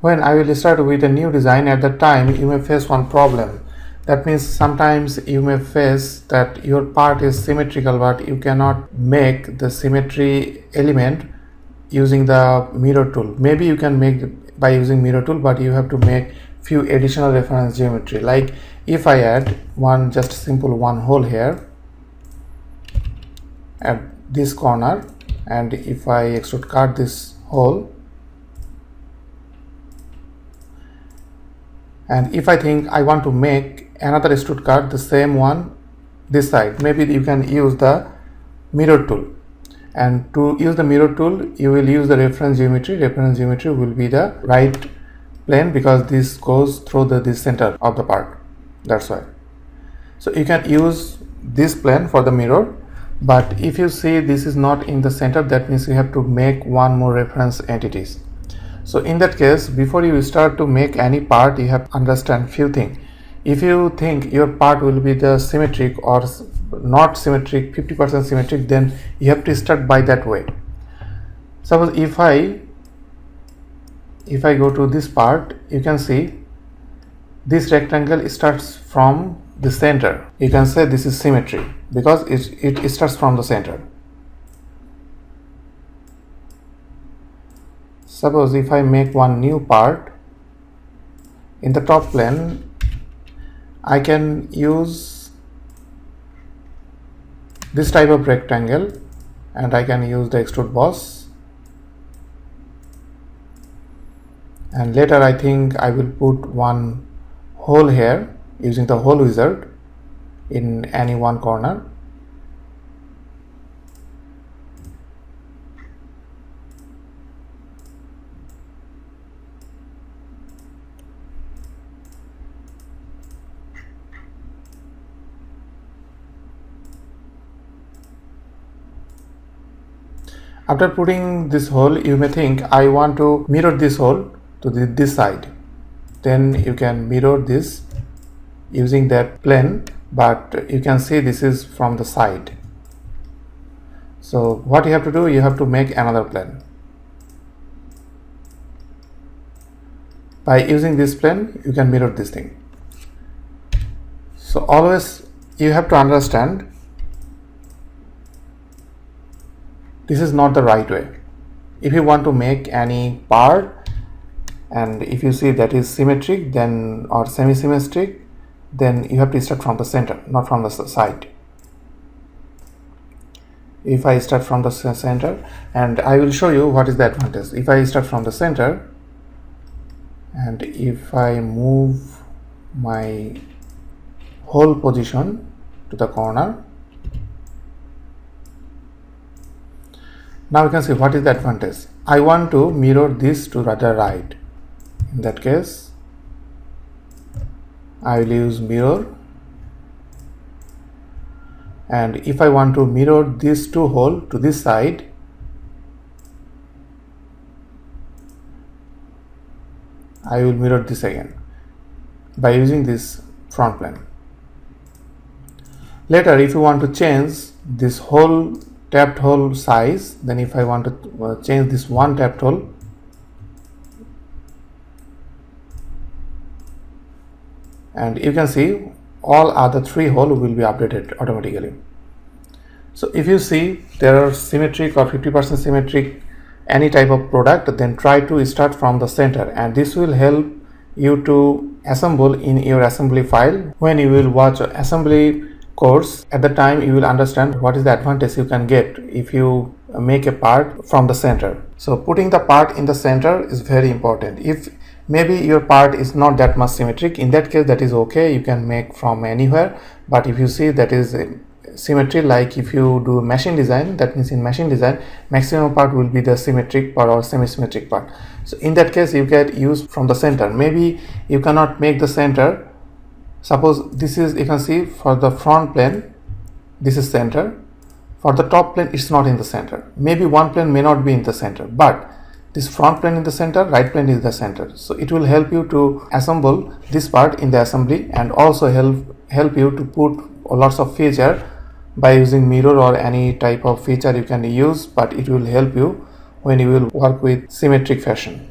When I will start with a new design, at that time you may face one problem. That means sometimes you may face that your part is symmetrical, but you cannot make the symmetry element using the mirror tool. Maybe you can make by using mirror tool, but you have to make few additional reference geometry. Like if I add one just simple one hole here at this corner, and if I extrude cut this hole, and if I think I want to make another extrude cut the same one this side, maybe you can use the mirror tool. And to use the mirror tool, you will use the reference geometry. Reference geometry will be the right plane, because this goes through this center of the part. That's why. So you can use this plane for the mirror, but if you see this is not in the center, that means you have to make one more reference entities. So in that case, before you start to make any part, you have to understand few things. If you think your part will be the symmetric or not symmetric, 50% symmetric, then you have to start by that way. Suppose if I go to this part, you can see this rectangle starts from the center. You can say this is symmetry because it starts from the center. Suppose if I make one new part in the top plane, I can use this type of rectangle, and I can use the extrude boss, and later I think I will put one hole here using the hole wizard in any one corner. After putting this hole, you may think I want to mirror this hole to this side. Then you can mirror this using that plane, but you can see this is from the side. So what you have to do, you have to make another plane. By using this plane, you can mirror this thing. So always you have to understand this is not the right way. If you want to make any part, and if you see that is symmetric then or semi-symmetric, then you have to start from the center, not from the side. If I start from the center, and I will show you what is the advantage. If I start from the center, and if I move my whole position to the corner, now you can see what is the advantage. I want to mirror this to the right. In that case, I will use mirror, and if I want to mirror these two holes to this side, I will mirror this again by using this front plane. Later, if you want to change this whole tapped hole size, then if I want to change this one tapped hole, and you can see all other three holes will be updated automatically. So if you see there are symmetric or 50% symmetric any type of product, then try to start from the center, and this will help you to assemble in your assembly file. When you will watch assembly course, at the time you will understand what is the advantage you can get if you make a part from the center. So putting the part in the center is very important. If maybe your part is not that much symmetric, in that case that is okay, you can make from anywhere. But if you see that is symmetry, like if you do machine design, that means in machine design maximum part will be the symmetric part or semi-symmetric part. So in that case you get used from the center. Maybe you cannot make the center. Suppose this is, you can see for the front plane this is center, for the top plane it's not in the center. Maybe one plane may not be in the center, but this front plane in the center, right plane is the center. So it will help you to assemble this part in the assembly, and also help you to put lots of feature by using mirror or any type of feature you can use, but it will help you when you will work with symmetric fashion.